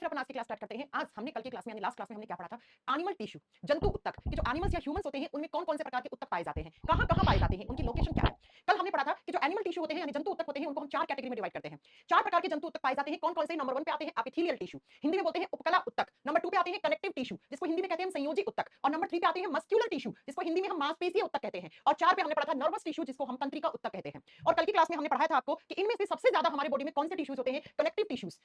फिर अपन आज की क्लास स्टार्ट करते हैं। आज हमने कल की क्लास में यानी लास्ट क्लास में हमने क्या पढ़ा था? एनिमल टिश्यू, जंतु उत्तक कि जो एनिमल्स या ह्यूमंस होते हैं उनमें कौन कौन से प्रकार के उत्तक पाए जाते हैं, कहां कहां पाए जाते हैं, उनकी लोकेशन क्या है। कल हमने पढ़ा था कि जो एनिमल टिश्यू होते हैं यानी जंतु उत्तक होते हैं उनको हम चार कैटेगरी में डिवाइड करते हैं। चार प्रकार के जंतु उत्तक पाए जाते हैं। कौन कौन से? नंबर 1 पे आते हैं एपिथेलियल टिश्यू, हिंदी में बोलते हैं उपकला उत्तक। नंबर 2 पे आते हैं कनेक्टिव टिश्यू, जिसको हिंदी में कहते हैं हम संयोजी उत्तक। और नंबर 3 पे आते हैं मस्कुलर टिश्यू, जिसको हिंदी में हम मांसपेशीय उत्तक कहते हैं। और 4 पे हमने पढ़ा था नर्वस टिश्यू, जिसको हम तंत्रिका उत्तक कहते हैं। और कल की क्लास में हमने पढ़ाया था आपको कि इनमें से सबसे ज्यादा हमारे बॉडी में कौन से टिश्यूज होते हैं? कनेक्टिव टिश्यूज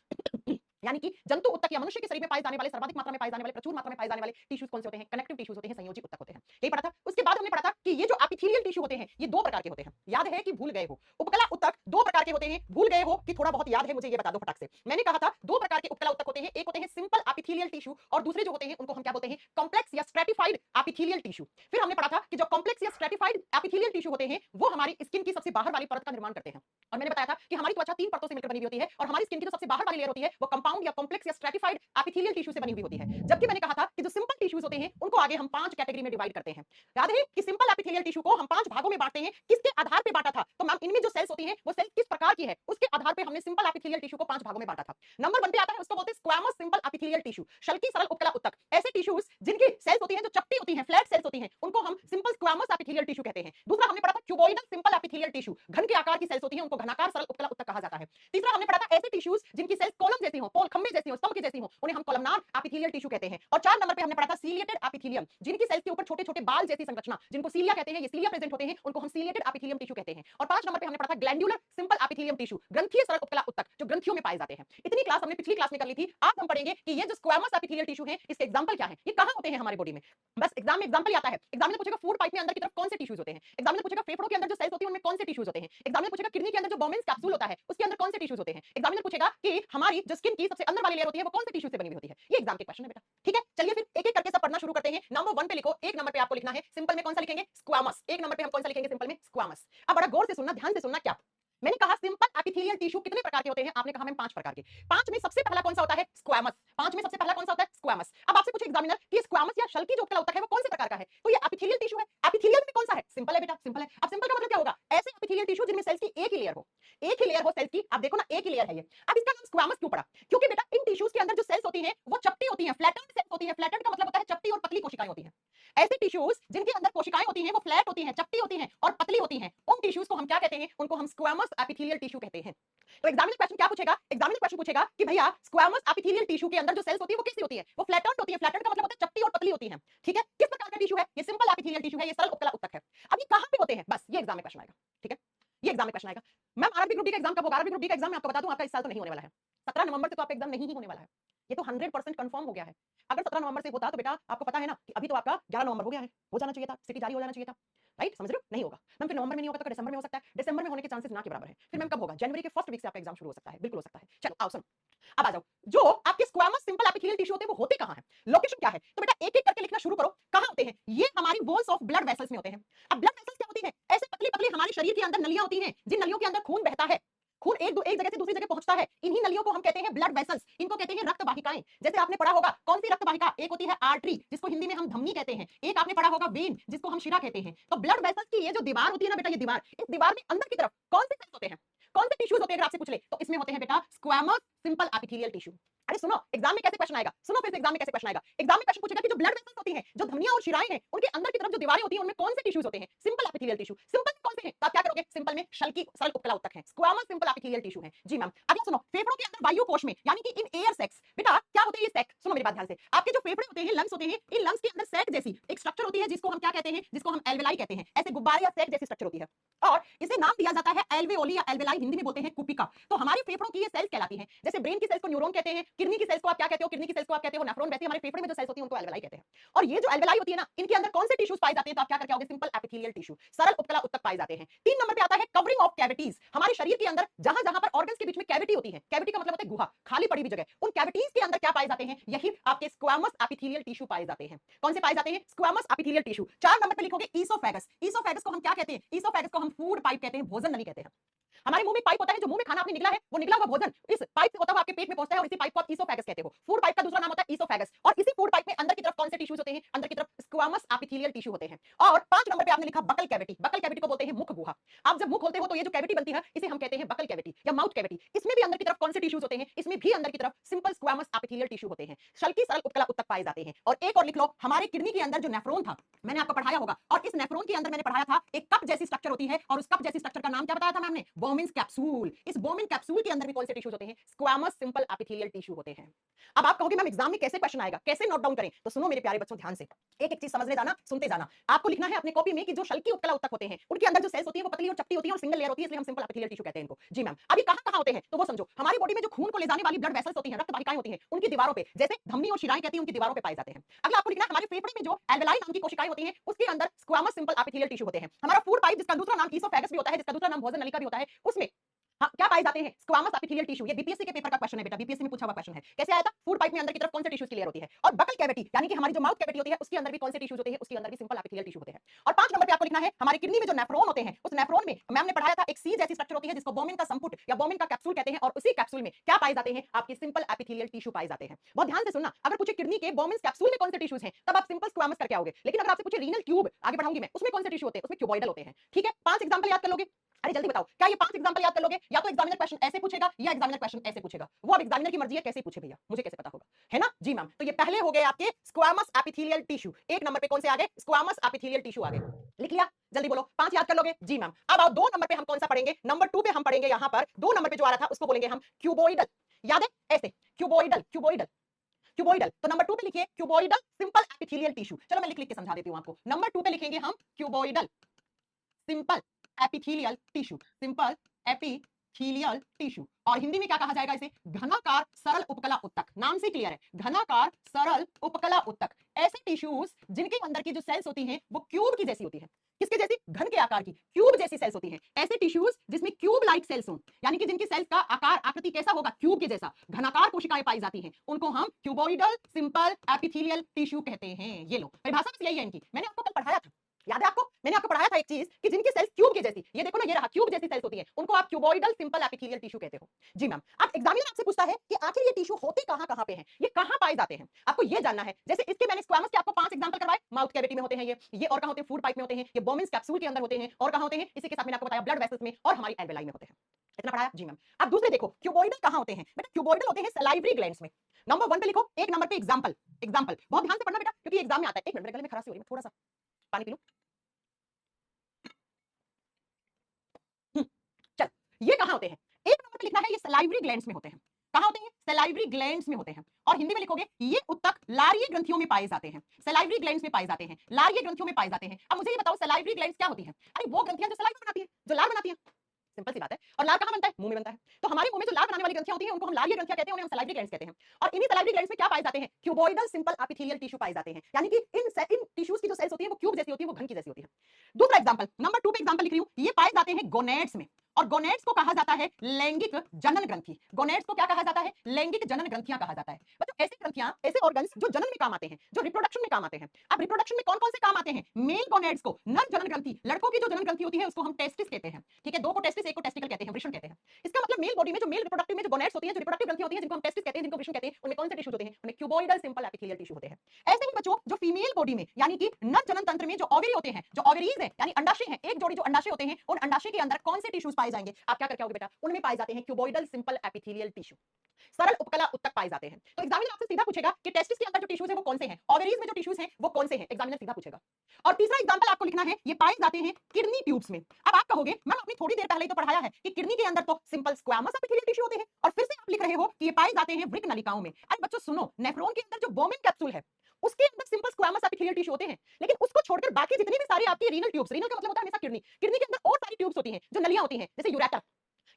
यानी कि जंतु उत्तक या मनुष्य के शरीर में पाए जाने वाले सर्वाधिक मात्रा में पाए जाने वाले प्रचुर मात्रा में पाए जाने वाले टिश्यूज कौन से होते हैं? कनेक्टिव टिश्यूज होते हैं, संयोजी उत्तक होते हैं। यही पढ़ा था। उसके बाद हमने पढ़ा था कि ये जो एपिथेलियल टिश्यू होते हैं ये दो प्रकार के होते हैं। याद है कि भूल गए हो? उपकला उत्तक दो प्रकार के होते हैं। भूल गए हो कि थोड़ा बहुत याद है? मुझे ये बता दो फटाक से। मैंने कहा था दो प्रकार के उपकला उत्तक होते हैं। एक होते हैं सिंपल एपिथेलियल टिश्यू और दूसरे जो होते हैं उनको हम क्या बोलते हैं? कॉम्प्लेक्स या स्ट्रेटिफाइड एपिथेलियल टिश्यू। फिर हमने पढ़ा था कि जो कॉम्प्लेक्स या स्ट्रेटिफाइड एपिथेलियल टिश्यू होते हैं वो हमारी स्किन की सबसे बाहर वाली परत का निर्माण करते हैं। और मैंने बताया था कि हमारी त्वचा तीन परतों से मिलकर बनी हुई होती है और हमारी स्किन की जो सबसे बाहर वाली लेयर होती है वो कंपाउंड या कॉम्प्लेक्स या स्ट्रेटिफाइड एपिथेलियल टिश्यू से बनी हुई होती है। जबकि मैंने कहा था कि जो सिंपल टिश्यूज होते हैं उनको आगे हम पांच कैटेगरी में डिवाइड करते हैं। याद है कि सिंपल एपिथेलियल टिश्यू को हम पांच भागों में बांटते हैं। किसके आधार पे बांटा था? तो मैम इनमें जो सेल्स होती हैं वो सेल्स किस प्रकार की है उसके आधार पे हमने सिंपल एपिथेलियल टिश्यू को पांच भागों में बांटा था। नंबर 1 पे आता है उसको बोलते हैं squamous simple epithelial tissue, Shalki सरल उपकला उत्तक। ऐसे टिश्यूज जिनकी सेल्स होती हैं जो चपटी होती हैं, फ्लैट सेल्स होती हैं, उनको हम सिंपल स्क्वैमस एपिथेलियल टिश्यू कहते हैं। दूसरा हमने पढ़ा था क्यूबॉइडल सिंपल एपिथेलियल टिश्यू, घन के आकार की सेल्स होती हैं, उनको घनाकार सरल उपकला उत्तक कहा जाता है। तीसरा हमने पढ़ा था ऐसे टिश्यूज जिनकी सेल्स कॉलम जैसी हो, पोल खंबे जैसी हो, स्तंभ की जैसी हो, उन्हें हम कॉलमनार एपिथेलियल टिश्यू कहते हैं। और 4 नंबर पे हमने पढ़ा था सीलिएटेड एपिथेलियम, जिनकी सेल्स के ऊपर छोटे छोटे बाल जैसी संरचना, जिनको सीलिया कहते हैं, ये सीलिया प्रेजेंट होते हैं, उनको हम सीलिएटेड एपिथेलियम टिश्यू कहते हैं। और 5 नंबर पे हमने पढ़ा था ग्लैंडुलर सिंपल एपिथेलियम टिश्यू, ग्रंथीय सरल उपकला उत्तक, जो ग्रंथियों में पाए जाते हैं। इतनी क्लास हमने पिछली क्लास में कर ली थी। आज हम पढ़ेंगे कि ये जो स्क्वैमस एपिथेलियल टिश्यू है इसके एग्जांपल क्या है, ये कहां होते हैं हमारे बॉडी में। बस एग्जाम में एग्जांपल आता है। एग्जामिनर पूछेगा फूड पाइप में अंदर की तरफ कौन से टिश्यूज होते हैं, एग्जामिनर पूछेगा फेफड़ों के अंदर जो सेल्स होती है उनमें कौन से टिश्यूज होते हैं, एग्जामिनर पूछेगा किडनी के अंदर जो बोमेन्स कैप्सूल होता है उसके अंदर कौन से टिश्यूज होते हैं, एग्जामिनर पूछेगा कि हमारी जो स्किन की सबसे अंदर वाली लेयर होती है वो कौन से टिश्यू से बनी हुई होती है। ये एग्जाम के क्वेश्चन है बेटा, ठीक है। चलिए फिर एक एक करके सब पढ़ना शुरू करते हैं। नंबर 1 पे लिखो, एक नंबर पे आपको लिखना है सिंपल में कौन सा लिखेंगे? स्क्वैमस। एक नंबर पे हम कौन सा लिखेंगे सिंपल में? स्क्वैमस। अब बड़ा गौर से सुनना, ध्यान से सुनना। क्या मैंने कहा? सिंपल एपिथेलियल टिश्यू कितने प्रकार के होते हैं? आपने कहा मैम 5 प्रकार के। 5 में सबसे पहला कौन सा होता है? स्क्वैमस। 5 में सबसे पहला कौन सा होता है? स्क्वैमस। अब आपसे पूछे एग्जामिनर कि स्क्वैमस या शल्की जो उपकला उत्तक है वो कौन से प्रकार का है, तो ये एपिथेलियल टिश्यू है। एपिथेलियल में कौन सा है? सिंपल है बेटा, सिंपल है। अब सिंपल का मतलब क्या होगा? ऐसे एपिथेलियल टिश्यू जिनमें सेल्स की एक ही लेयर हो, एक ही लेयर हो सेल्स की। आप देखो ना, एक ही लेयर है ये। अब इसका नाम स्क्वैमस क्यों पड़ा? क्योंकि बेटा इन टिश्यूज के अंदर जो सेल्स होती हैं वो चपटी होती हैं, फ्लैटेंड सेल्स होती हैं। फ्लैटेंड का मतलब होता है चपटी और पतली कोशिकाएं होती हैं। ऐसे टिश्यूज जिनके अंदर कोशिकाएं होती हैं वो फ्लैट होती हैं, चपटी होती हैं और पतली होती हैं, उन टिश्यूज को हम क्या कहते हैं? उनको हम स्क्वैमस एपिथेलियल टिश्यू कहते हैं। तो एग्जामिनर क्वेश्चन क्या पूछेगा? एग्जामिनर क्वेश्चन पूछेगा कि भैया स्क्वैमस एपिथेलियल टिश्यू के अंदर जो सेल्स होती है वो कैसी होती है? वो फ्लैटेंड होती है। फ्लैटेंड का मतलब होता है चपटी और पतली होती है, ठीक है। किस प्रकार का टिश्यू है? ये सिंपल एपिथेलियल टिश्यू है, ये सरल उपकला उत्तक है। अब ये कहां पे होते हैं? बस ये एग्जाम में क्वेश्चन आएगा, ठीक है। ये एग्जाम में क्वेश्चन आएगा। मैम आरआरबी ग्रुप डी का एग्जाम कब होगा? आरआरबी ग्रुप डी का एग्जाम मैं आपको बता दूं आपका इस साल तो नहीं होने वाला है। 17 नवंबर से तो आपका एग्जाम नहीं ही होने वाला है। ये तो 100% कंफर्म हो गया है। अगर 17 नवंबर से होता तो बेटा आपको पता है ना कि अभी तो आपका 11 नवंबर हो गया है, हो जाना चाहिए था, सिटी जारी हो जाना चाहिए था, राइट? समझ रहे हो? नहीं होगा मैम। फिर नवंबर में नहीं होगा तो दिसंबर में हो सकता है। दिसंबर में होने के चांसेस ना के बराबर है। फिर मैम कब होगा? जनवरी के फर्स्ट वीक से आपका एग्जाम शुरू हो सकता है, बिल्कुल हो सकता है। चलो आओ सुनो, अब आ जाओ। जो आपके स्क्वैमस सिंपल एपिथेलियल टिश्यू होते हैं वो होते कहां हैं, लोकेशन क्या है? तो बेटा एक एक करके लिखना शुरू करो। कहां होते हैं? ये हमारी वॉल्स ऑफ ब्लड वेसल्स में होते हैं। अब ब्लड वेसल्स क्या होती हैं? ऐसे पतली पतली हमारे शरीर के अंदर नलियां होती हैं, जिन नलियों के अंदर खून बहता है। खून एक जगह से दूसरी जगह पहुंचता है, इन्हीं नलियों को हम कहते हैं ब्लड वेसल्स। इनको कहते हैं रक्त वाहिकाएं। जैसे आपने पढ़ा होगा कौन सी रक्त वाहिका? एक होती है आर्टरी, जिसको हिंदी में हम धमनी कहते हैं। एक आपने पढ़ा होगा वेन, जिसको हम शिरा कहते हैं। तो ब्लड वेसल्स की ये जो दीवार होती है ना बेटा, ये दीवार, इस दीवार में अंदर की तरफ कौन से सेल्स होते हैं, कौन से टिश्यूज होते हैं? अगर आपसे पूछ ले तो इसमें होते हैं बेटा स्क्वैमस सिंपल एपिथेलियल टिश्यू। अरे सुनो, एग्जाम में कैसे क्वेश्चन आएगा? सुनो फिर से एग्जाम में कैसे क्वेश्चन आएगा। एग्जाम में क्वेश्चन पूछेगा कि जो ब्लड वेसल्स होती हैं, जो धमनियां और शिराएं हैं, उनके अंदर की तरफ जो दीवारें होती हैं उनमें कौन से टिश्यूज होते हैं? Simple epithelial tissue. सिंपल में कौन से हैं? तो आप क्या करोगे? सिंपल में शल्की सरल उपकला उत्तक है, स्क्वैमस सिंपल एपिथेलियल टिश्यू है। जी मैम। अगला सुनो, फेफड़ों के अंदर वायु कोश में यानी कि इन एयर सैक्स, बेटा क्या होते हैं ये सैक? सुनो मेरी बात ध्यान से। आपके जो फेफड़े होते हैं, लंग्स होते हैं, इन लंग्स के अंदर सैक जैसी एक स्ट्रक्चर होती है जिसको हम क्या कहते हैं? जिसको हम एल्वेलाई कहते हैं। ऐसे गुब्बारे या सैक जैसी स्ट्रक्चर होती है और इसे नाम दिया जाता है एल्वेओली या एल्वेलाई, हिंदी में बोलते हैं कुपिका। तो हमारे फेफड़ों की ये सेल्स कहलाती हैं। जैसे ब्रेन की सेल्स को न्यूरॉन कहते हैं, किडनी की सेल्स को आप क्या कहते हो? किडनी की सेल्स को आप कहते हो नेफ्रॉन। वैसे हमारे फेफड़े में जो सेल्स होती हैं उनको एल्वेलाई कहते हैं। और ये जो एल्वेलाई होती है ना, इनके अंदर कौन से टिश्यूज पाए जाते हैं? तो आप क्या करके आओगे? सिंपल एपिथेलियल टिश्यू, सरल उपकला उत्तक पाए जाते हैं। 3 नंबर पे आता है कवरिंग ऑफ कैविटीज। हमारे शरीर के अंदर जहां जहां पर ऑर्गन्स के बीच में कैविटी होती है, कैविटी का मतलब होता है गुहा, खाली पड़ी हुई जगह, उन कैविटीज के अंदर क्या पाए जाते हैं? यही आपके स्क्वैमस एपिथेलियल टिश्यू पाए जाते हैं। कौन से पाए जाते हैं? Squamous epithelial tissue. 4 नंबर पे लिखोगे ईसोफेगस। ईसोफेगस को हम क्या कहते हैं? ईसोफेगस को हम फूड पाइप कहते हैं, भोजन नली कहते हैं। हमारे मुंह में पाइप होता है, जो मुंह में खाना आपने निकला है वो निकला हुआ भोजन इस पाइप से होता हुआ आपके पेट में पहुंचता है और इसी पाइप को आप ईसोफेगस कहते हो। फूड पाइप का दूसरा नाम होता है ईसोफेगस। और इसी फूड पाइप में अंदर की तरफ कौन से टिश्यूज होते हैं? अंदर की तरफ स्क्वैमस एपिथेलियल एपिथेलियल टिश्यू होते हैं। और 5 नंबर पे आपने लिखा बकल कैविटी। बकल कैविटी को बोलते हैं मुख गुहा। आप जब मुख खोलते हो तो ये जो कैविटी बनती है इसे हम कहते हैं बकल कैविटी या माउथ कैविटी। इसमें भी अंदर की तरफ कौन से टिश्यूज होते हैं? इसमें भी अंदर की तरफ सिंपल स्क्वैमस एपिथेलियल टिश्यू होते हैं। शल्की सरल उपकला उत्तक पाए जाते हैं। और एक और लिख लो, हमारे किडनी के अंदर जो नेफ्रॉन था, मैंने आपको पढ़ाया होगा, और इस नेफ्रॉन के अंदर मैंने पढ़ाया था एक कप जैसी स्ट्रक्चर होती है, और उस कप जैसी स्ट्रक्चर का नाम क्या बताया था मैम ने? बोमिन्स कैप्सूल। इस बोमिन कैप्सूल के अंदर भी कौन से टिश्यूज होते हैं? स्क्वैमस सिंपल एपिथेलियल टिश्यू होते हैं। अब आप कहोगे मैम एग्जाम में कैसे क्वेश्चन आएगा, कैसे नोट डाउन करें? तो सुनो मेरे प्यारे बच्चों, ध्यान से एक एक चीज समझने जाना, सुनते जाना। आपको लिखना है अपने कॉपी में कि जो शल्की उत्कला उत्तक होते हैं उनके अंदर जो सेल्स होती है वो पतली और चपटी होती है और सिंगल लेयर होती है, इसलिए हम सिंपल एपिथेलियल टिश्यू कहते हैं इनको। जी मैम, अभी कहां होते हैं तो वो समझो। हमारी बॉडी में जो खून को ले जाने वाली ब्लड वेसल्स होती हैं, रक्त वाहिकाएं होती हैं, उनकी दीवारों पे, जैसे धमनी और शिराएं कहती हैं, उनकी दीवारों पे पाए जाते हैं। अगला आपको लिखना है हमारे फेफड़े में जो एल्वेलाई नाम की कोशिकाएं होती हैं उसके अंदर स्क्वैमस सिंपल एपिथेलियल टिश्यू होते हैं। हमारा फूड पाइप जिसका दूसरा नाम ईसोफेगस भी होता है, जिसका दूसरा नाम भोजन नलिका भी होता है, उसमें हाँ, क्या पाए जाते हैं? Squamous epithelial tissue. ये बीपीएससी के पेपर का क्वेश्चन है बेटा, बीपीएससी में पूछा हुआ क्वेश्चन है। कैसे आया था? फूड पाइप में अंदर की तरफ कौन से टिश्यूज की लेयर होती है? और बकल कैविटी यानी कि हमारी जो माउथ कैविटी होती है उसके अंदर भी कौन से टिश्यूज होते हैं? उसके अंदर भी सिंपल एपिथेलियल टिश्यू होते हैं। और 5 नंबर पे आपको लिखना है हमारी किडनी में जो नेफ्रॉन होते हैं उस नेफ्रॉन में मैम ने पढ़ाया था एक सी जैसी स्ट्रक्चर होती है जिसको बोमिन का संपुट या बोमिन का कैप्सूल कहते हैं, और उसी कैप्सूल में क्या पाए जाते हैं? आपके सिंपल एपिथेलियल टिश्यू पाए जाते हैं। बहुत ध्यान से सुनना, अगर पूछे किडनी के बोमिन कैप्सूल में कौन से टिश्यूज हैं तब आप सिंपल स्क्वैमस करके आओगे, लेकिन अगर आपसे पूछे रीनल ट्यूब, आगे बढ़ाऊंगी मैं, उसमें कौन से टिश्यू होते हैं? उसमें क्यूबॉइडल होते हैं। ठीक है, 5 एग्जांपल याद कर लोगे? अरे जल्दी बताओ, क्या ये 5 एग्जांपल याद कर लोगे? या तो एग्जामिनर क्वेश्चन ऐसे पूछेगा या एग्जामिनर क्वेश्चन ऐसे पूछेगा, वो अब एग्जामिनर की मर्जी है कैसे पूछे भैया, मुझे कैसे पता होगा, है ना? जी मैम, तो ये पहले हो गए आपके स्क्वैमस एपिथेलियल टिश्यू। एक नंबर पे कौन से आ गए? स्क्वैमस एपिथेलियल टिश्यू आ गए। लिख लिया? जल्दी बोलो, 5 याद कर लोगे? जी मैम। अब आओ 2 नंबर पे हम कौन सा पढ़ेंगे? नंबर 2 पे हम पढ़ेंगे, यहां पर 2 नंबर पे जो आ रहा था उसको बोलेंगे हम क्यूबॉइडल। याद है? ऐसे क्यूबॉइडल, क्यूबॉइडल, क्यूबॉइडल। तो नंबर 2 पे लिखिए क्यूबॉइडल सिंपल एपिथेलियल टिश्यू। चलो मैं लिख लिख के समझा देती हूं आपको। नंबर 2 पे लिखेंगे हम cuboidal simple epithelial tissue, simple epithelial tissue. और हिंदी में क्या कहा जाएगा इसे? घनाकार सरल उपकला उत्तक। नाम से क्लियर है, घनाकार सरल उपकला उत्तक। ऐसे टिश्यूज जिनके अंदर की जो सेल्स होती हैं वो क्यूब की जैसी होती है। किसके जैसी? घन के आकार की, क्यूब जैसी सेल्स होती हैं। ऐसे टिश्यूज जिसमें क्यूब लाइक सेल्स हों, यानी कि जिनकी सेल्स का आकार आकृति कैसा होगा? क्यूब के जैसा, घनाकार कोशिकाएं पाई जाती हैं, उनको हम क्यूबॉइडल सिंपल एपिथेलियल टिश्यू कहते हैं। ये लो, परिभाषा बस यही है इनकी, मैंने आपको कल पढ़ाया था, याद है आपको? मैंने आपको पढ़ाया था एक चीज कि जिनकी सेल्स क्यूब की जैसी, ये देखो ना, ये रहा क्यूब जैसी सेल्स होती है, उनको आप क्यूबॉइडल सिंपल एपिथेलियल टिश्यू कहते हो। जी मैम। अब एग्जामिनर आपसे पूछता है कि आखिर ये टिश्यू होते कहां पे हैं, ये कहां पाए जाते हैं, आपको ये जानना है। जैसे इसके मैंने स्क्वैमस के आपको 5 एग्जांपल करवाए। माउथ कैविटी में होते हैं ये और कहां होते हैं? फूड पाइप में होते हैं, ये बोमिन्स कैप्सूल के अंदर होते हैं, और कहां होते हैं? इसी के साथ मैंने आपको बताया ब्लड वेसल्स में और हमारी एल्वेलाई में होते हैं। इतना पढ़ाया? जी मैम। अब दूसरे देखो, क्यूबॉइडल कहां होते हैं बेटा? क्यूबॉइडल होते हैं सलाइवरी ग्लैंड्स में। नंबर 1 पे लिखो, एक नंबर पे एग्जांपल, एग्जांपल बहुत ध्यान से पढ़ना बेटा, क्योंकि एग्जाम में आता है। एक मिनट, मेरे गले में खराशी हो रही है, थोड़ा सा पानी पी लूं। चल, ये कहां होते हैं? एक नंबर पे लिखना है ये सलाइवरी ग्लैंड्स में होते हैं। कहां होते हैं? सलाइवरी ग्लैंड्स में होते हैं। और हिंदी में लिखोगे ये उत्तक लारीय ग्रंथियों में पाए जाते हैं। सलाइवरी ग्लैंड्स में पाए जाते हैं, लारीय ग्रंथियों में पाए जाते हैं। अब मुझे ये बताओ सलाइवरी ग्लैंड्स क्या होती हैं? अरे वो ग्रंथियां जो सलाइवा बनाती हैं, जो लार बनाती हैं। सिंपल सी बात है। और लार कहां बनता है? मुंह में बनता है। तो हमारे मुंह में जो लार बनाने वाली ग्रंथियां होती हैं उनको हम लारीय ग्रंथियां कहते हैं, उन्हें हम सलाइवरी ग्लैंड्स कहते हैं। और इन्हीं सलाइवरी ग्लैंड्स में क्या पाए जाते हैं? क्यूबॉइडल सिंपल एपिथेलियल टिश्यू पाए जाते हैं, यानी कि इन टिश्यूज की जो सेल्स होती है वो क्यूब जैसी होती है, वो घन की जैसी होती है। दूसरा एग्जांपल, नंबर 2 पे एग्जांपल लिख रही हूं, ये पाए जाते हैं गोनेड्स में। और गोनेड्स को कहा जाता है लैंगिक जनन ग्रंथि। गोनेड्स को क्या कहा जाता है? लैंगिक जनन ग्रंथियां कहा जाता है। मतलब ऐसी ग्रंथियां, ऐसे ऑर्गन्स जो जनन में काम आते हैं, जो रिप्रोडक्शन में काम आते हैं। अब रिप्रोडक्शन में कौन कौन से काम आते हैं? मेल गोनेड्स को, नर जनन ग्रंथि, लड़कों की जो जनन ग्रंथि होती है उसको हम टेस्टिस कहते हैं। ठीक है, 2 को टेस्टिस, 1 को टेस्टिकल कहते हैं, वृषण कहते हैं। इसका मतलब मेल बॉडी में जो मेल रिप्रोडक्टिव में जो गोनेड्स होती है, जो रिप्रोडक्टिव ग्रंथि होती है, जिनको हम टेस्टिस कहते हैं, जिनको वृषण कहते हैं, उनमें कौन से टिश्यूज होते हैं? उनमें क्यूबॉइडल सिंपल एपिथेलियल टिश्यू होते हैं। ऐसे ही बच्चों जो फीमेल बॉडी में, यानी कि नर जनन तंत्र में जो ओवरी होते हैं, जो ओवरीज है यानी अंडाशय है, एक जोड़ी जो अंडाशय होते हैं, उन अंडाशय के अंदर कौन से टिश्यूज पाए जाएंगे? आप क्या करके आओगे बेटा? उनमें पाए जाते हैं क्यूबॉइडल सिंपल एपिथेलियल टिश्यू, सरल उपकला उत्तक पाए जाते हैं। तो एग्जामिनर आपसे सीधा पूछेगा कि टेस्टिस के अंदर जो टिश्यूज है वो कौन से हैं, ओवरीज में जो टिश्यूज हैं वो कौन से हैं, एग्जामिनर सीधा पूछेगा। और तीसरा एग्जांपल आपको लिखना है, ये पाए जाते हैं किडनी ट्यूब्स में। अब आप कहोगे मैम आपने थोड़ी देर पहले ही तो पढ़ाया है कि किडनी के अंदर तो सिंपल स्क्वैमस एपिथेलियल टिश्यू होते हैं, और फिर से आप लिख रहे हो कि ये पाए जाते हैं वृक्क नलिकाओं में। अरे बच्चों सुनो, नेफ्रॉन के अंदर जो बोमिन कैप्सूल है उसके अंदर सिंपल स्क्वैमस एपिथेलियल टिश्यू होते हैं, लेकिन उसको छोड़कर बाकी जितनी भी सारी आपकी रीनल ट्यूब्स, रीनल का मतलब होता है हमेशा किडनी, किडनी के अंदर और सारी ट्यूब्स होती हैं जो नलियां होती हैं, जैसे यूरेटर।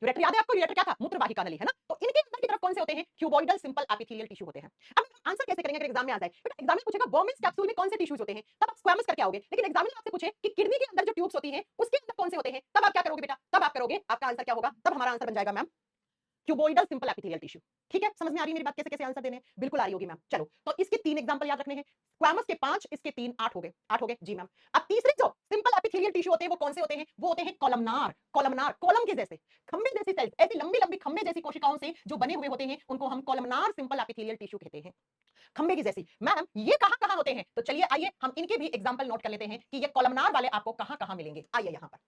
यूरेटर याद है आपको? यूरेटर क्या था? मूत्रवाहिका नली, है ना? तो इनके अंदर की तरफ कौन से होते हैं? क्यूबॉइडल सिंपल एपिथेलियल टिश्यू होते हैं। अब आंसर कैसे करेंगे अगर एग्जाम में आ जाए? बेटा एग्जाम में पूछेगा बोमिन्स कैप्सूल में कौन से टिश्यूज होते हैं, तब आप स्क्वैमस करके आओगे। लेकिन एग्जामिनर आपसे पूछे कि किडनी के अंदर जो ट्यूब्स होती हैं उसके अंदर कौन से होते हैं, तब आप क्या करोगे बेटा? तब आप करोगे, आपका आंसर क्या होगा? तब हमारा आंसर बन जाएगा ma'am cuboidal simple epithelial tissue. ठीक है, समझ में आ रही है मेरी बात? कैसे कैसे आंसर देने? बिल्कुल आ रही होगी मैम। चलो, तो इसके 3 एग्जांपल याद रखने हैं। स्क्वैमस के 5, इसके 3, 8 हो गए, 8 हो गए। जी मैम। अब तीसरे जो सिंपल एपिथेलियल टिश्यू होते हैं वो कौन से होते हैं? वो होते हैं कॉलमनार, कॉलमनार, कॉलम के जैसे, खंबे जैसी सेल्स, ऐसी लंबी लंबी खंबे जैसी कोशिकाओं से जो बने हुए होते हैं उनको हम कॉलमनार सिंपल एपिथेलियल टिश्यू कहते हैं। खंबे की जैसी। मैम ये कहां कहां होते हैं? तो चलिए आइए हम इनके भी एग्जांपल नोट कर लेते हैं कि ये कॉलमनार वाले आपको कहां कहां मिलेंगे। आइए यहां पर,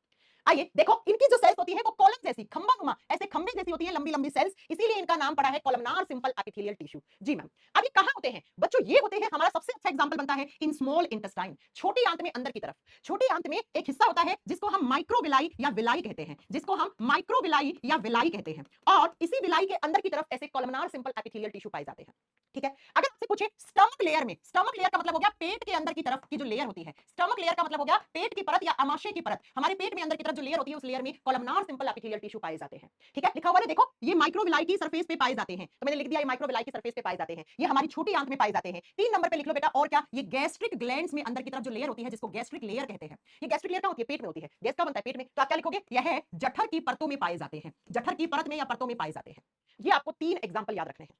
आइए देखो इनकी जो सेल्स होती है वो कॉलम जैसी, खंबा नुमा, ऐसे खंबे जैसी होती है, लंबी लंबी सेल्स, इसीलिए इनका नाम पड़ा है कॉलमनार सिंपल एपिथेलियल टिश्यू। जी मैम। अब ये कहां होते हैं बच्चों? ये होते हैं, हमारा सबसे अच्छा एग्जांपल बनता है इन स्मॉल इंटेस्टाइन, छोटी आंत में अंदर की तरफ। छोटी आंत में एक हिस्सा होता है जिसको हम माइक्रोविलाई या विलाई कहते हैं, जिसको हम माइक्रोविलाई या विलाई कहते हैं, और इसी विलाई के अंदर की तरफ ऐसे कॉलमनार सिंपल एपिथेलियल टिश्यू पाए जाते हैं। ठीक है, अगर आपसे पूछे स्टमक लेयर में, स्टमक लेयर का मतलब हो गया पेट के अंदर की तरफ की जो लेयर होती है, स्टमक लेयर का मतलब हो गया पेट की परत या अमाशय की परत, हमारे पेट में अंदर की तरफ जो लेयर होती है उस लेयर में कॉलमनार सिंपल एपिथेलियल टिश्यू पाए जाते हैं। ठीक है, लिखा हुआ है देखो, ये माइक्रोविलाई की सरफेस पे पाए जाते हैं, तो मैंने लिख दिया ये माइक्रोविलाई की सरफेस पे पाए जाते हैं, ये हमारी छोटी आंत में पाए जाते हैं। 3 नंबर पे लिख लो बेटा, और क्या, ये गैस्ट्रिक ग्लैंड्स में अंदर की तरफ जो लेयर होती है जिसको गैस्ट्रिक लेयर कहते हैं। ये गैस्ट्रिक लेयर कहां होती है? पेट में होती है। गैस का बनता है पेट में, तो आप क्या लिखोगे? यह जठर की परतों में पाए जाते हैं, जठर की परत में या परतों में पाए जाते हैं। ये आपको 3 एग्जांपल याद रखने हैं।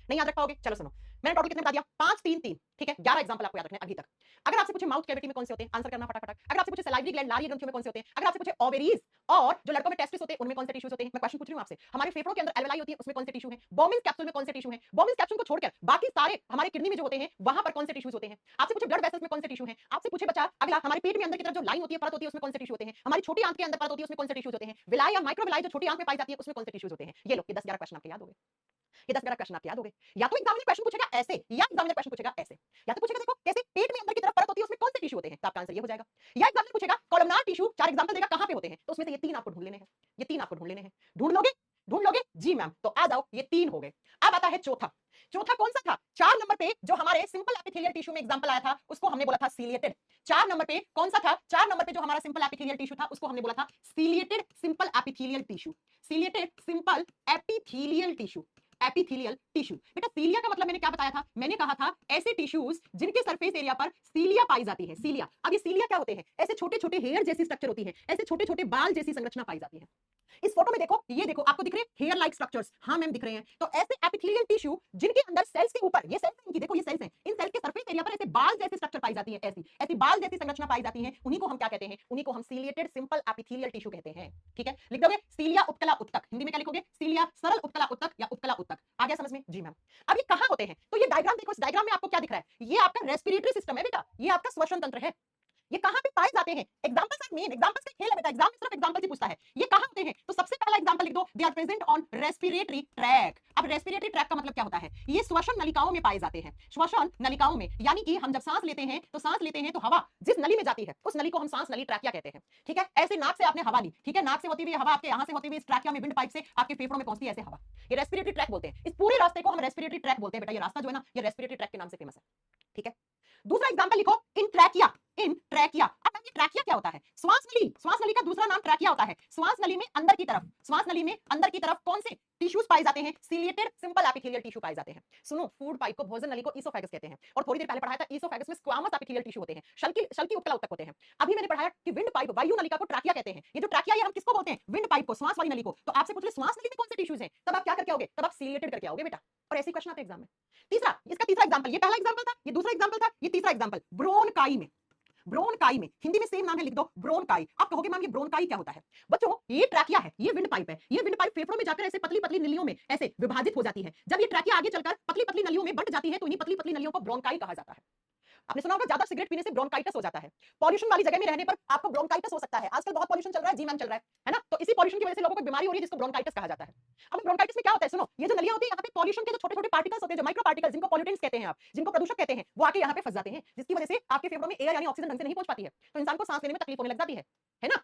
नहीं याद रख पाओगे? चलो सुनो, मैंने टोटल कितने बता दिया? 5 3 3, ठीक है, 11 एग्जांपल आपको याद रखने हैं अभी तक। अगर आपसे पूछे माउथ कैविटी में कौन से होते हैं, आंसर करना फटाफट। अगर आपसे पूछे सलाइवरी ग्लैंड, लारी ग्रंथियों में कौन से होते हैं, अगर आपसे पूछे ओवेरीज और जो लड़कों में टेस्टिस होते हैं उनमें कौन से टिश्यूज होते हैं, मैं क्वेश्चन पूछ रही हूं आपसे। हमारे फेफड़ों के अंदर एल्वेलाई होती है, उसमें कौन से टिश्यू हैं? बोमिन्स कैप्सूल में कौन से टिश्यू हैं? बोमिन्स कैप्सूल को छोड़कर बाकी सारे हमारे किडनी में जो होते हैं वहां पर कौन से टिश्यूज होते हैं? आपसे पूछे ब्लड वेसल्स में कौन से टिश्यू हैं? आपसे पूछे बच्चा अगला, हमारे पेट में अंदर की तरफ जो लाइन होती है, परत होती है, उसमें कौन से टिश्यू होते हैं? हमारी छोटी आंत के अंदर परत होती है, उसमें कौन से टिश्यूज होते हैं? विलाई या माइक्रोविलाई जो छोटी आंत में पाई जाती है उसमें कौन से टिश्यूज होते हैं? ये लो, ये 10 11 क्वेश्चन आपके याद हो गए। ये 10 11 क्वेश्चन आप याद हो गए। या तो एग्जामिनर क्वेश्चन पूछेगा ऐसे, या एग्जामिनर क्वेश्चन पूछेगा ऐसे, या तो पूछेगा देखो कैसे पेट में अंदर की तरफ परत होती है उसमें कौन से टिश्यू होते हैं, तो आपका आंसर ये हो जाएगा। या एग्जामिनर पूछेगा कॉलमनार टिश्यू, 4 एग्जांपल देगा कहां पे होते हैं, तो उसमें से ये 3 आपको ढूंढ लेने हैं, ये 3 आपको ढूंढ लेने हैं। ढूंढ लोगे? ढूंढ लोगे? जी मैम, तो आ जाओ, ये 3 हो गए। अब आता है चौथा। चौथा कौन सा था? 4 नंबर पे जो हमारे सिंपल एपिथेलियल टिश्यू में एग्जांपल आया था उसको हमने बोला था सीलिएटेड। 4 नंबर पे कौन सा था? 4 नंबर पे जो हमारा सिंपल एपिथेलियल टिश्यू था उसको हमने बोला था ciliated simple epithelial tissue. Ciliated simple epithelial tissue, epithelial tissue. बेटा सीलिया का मतलब मैंने क्या बताया था? मैंने कहा था ऐसे टिश्यूज जिनके सरफेस एरिया पर सीलिया पाई जाती है। सीलिया, अब ये सीलिया क्या होते हैं? ऐसे छोटे छोटे हेयर जैसी स्ट्रक्चर होती है, ऐसे छोटे छोटे बाल जैसी संरचना पाई जाती है। इस फोटो में देखो, ये देखो आपको दिख रहे हैं हेयर लाइक स्ट्रक्चर्स? हाँ मैम दिख रहे हैं। तो ऐसे एपिथेलियल टिश्यू जिनके अंदर सेल्स के ऊपर, ये सेल्स हैं इनकी, देखो ये सेल्स हैं, इन सेल्स के सरफेस एरिया पर ऐसे बाल जैसी स्ट्रक्चर पाई जाती है, ऐसी ऐसी बाल जैसी संरचना पाई जाती है, उन्हीं को हम क्या कहते हैं? उन्हीं को हम सीलिएटेड सिंपल एपिथेलियल टिश्यू कहते हैं। ठीक है, लिख दोगे सीलिया उत्कला उत्तक, हिंदी में क्या लिखोगे? सीलिया सरल उत्कला उत्तक या उत्कला उत्तक। आ गया समझ में? जी मैम। अब ये कहां होते हैं? तो ये डायग्राम देखो, इस डायग्राम में आपको क्या दिख रहा है? ये आपका रेस्पिरेटरी सिस्टम है बेटा, ये आपका श्वसन तंत्र है। ये कहां पे पाए जाते हैं? एग्जांपल्स आर मेन, एग्जांपल्स का खेल है बेटा, एग्जाम में सिर्फ एग्जांपल ही पूछता है। ये कहां होते हैं? तो सबसे पहला एग्जांपल लिख दो, they are present on respiratory tract. अब रेस्पिरेटरी ट्रैक का मतलब क्या होता है? ये श्वसन नलिकाओं में पाए जाते हैं, श्वसन नलिकाओं में, यानी कि हम जब सांस लेते हैं तो सांस लेते हैं तो हवा जिस नली में जाती है उस नली को हम सांस नली ट्रैकिया कहते हैं। ठीक है, ऐसे नाक से आपने हवा ली, ठीक है, नाक से होती हुई हवा आपके यहां से होती हुई इस ट्रैकिया में, विंड पाइप से आपके फेफड़ों में पहुंचती है ऐसे हवा, ये रेस्पिरेटरी ट्रैक बोलते हैं। इस पूरे रास्ते को हम रेस्पिरेटरी ट्रैक बोलते हैं बेटा, ये रास्ता जो है ना ये रेस्पिरेटरी ट्रैक के नाम से फेमस है। ठीक है, दूसरा एग्जांपल लिखो, इन ट्रैकिया, इन ट्रैकिया। अब ये ट्रैकिया क्या होता है? श्वास नली, श्वास नली का दूसरा नाम ट्रैकिया होता है। श्वास नली में अंदर की तरफ, श्वास नली में अंदर की तरफ कौन से टिश्यूज पाए जाते हैं? सीलिएटेड सिंपल एपिथेलियल टिश्यू पाए जाते हैं। सुनो, फूड पाइप को, भोजन नली को ईसोफेगस कहते हैं, और थोड़ी देर पहले पढ़ाया था ईसोफेगस में स्क्वामस एपिथेलियल टिश्यू होते हैं, शल्की उत्तला उत्तक होते हैं। अभी मैंने पढ़ाया कि विंड पाइप, वायु नलिका को ट्रैकिया कहते हैं। ये जो ट्रैकिया है हम किसको बोलते हैं? विंड पाइप को, श्वास वाली नली को। तो आपसे पूछ ले श्वास नली में कौन से टिश्यूज हैं, तब आप क्या करके आओगे? तब आप सीलिएटेड करके आओगे बेटा, और ऐसे क्वेश्चन आते हैं एग्जाम में। तीसरा, इसका तीसरा एग्जांपल, ये पहला एग्जांपल था, ये दूसरा एग्जांपल था, ये तीसरा एग्जांपल, ब्रोनकाई में। ब्रोनकाई में, हिंदी में सेम नाम है, लिख दो ब्रोनकाई। आप कहोगे मैम ये ब्रोनकाई क्या होता है? बच्चों ये ट्रैकिया है, ये विंड पाइप है, ये विंड पाइप फेफड़ों में जाकर ऐसे पतली पतली नलियों में ऐसे विभाजित हो जाती है। जब ये ट्रैकिया आगे चलकर पतली पतली नलियों में बंट जाती है तो इन्हीं पतली पतली नलियों को ब्रोनकाई कहा जाता है। आपने सुना होगा ज्यादा सिगरेट पीने से ब्रोंकाइटिस हो जाता है, पॉल्यूशन वाली जगह में रहने पर आपको ब्रोंकाइटिस हो सकता है। आजकल बहुत पॉल्यूशन चल रहा है, जी मैम चल रहा है ना, तो इसी पॉल्यूशन की वजह से लोगों को बीमारी हो रही है जिसको ब्रोंकाइटिस कहा जाता है। अब ब्रोंकाइटिस में क्या होता है? सुनो, ये जो नलियां होती है यहाँ पे पॉल्यूशन के जो छोटे छोटे पार्टिकल्स होते हैं, जो माइक्रो पार्टिकल्स, जिनको पॉल्यूटेंट्स कहते हैं आप, जिनको प्रदूषक कहते हैं, वो आके यहाँ पे फंस जाते हैं, जिसकी वजह से आपके फेफड़ों में एयर यानी ऑक्सीजन ढंग से नहीं पहुंच पाती है, तो इंसान को सांस लेने में तकलीफ होने लग जाती है ना।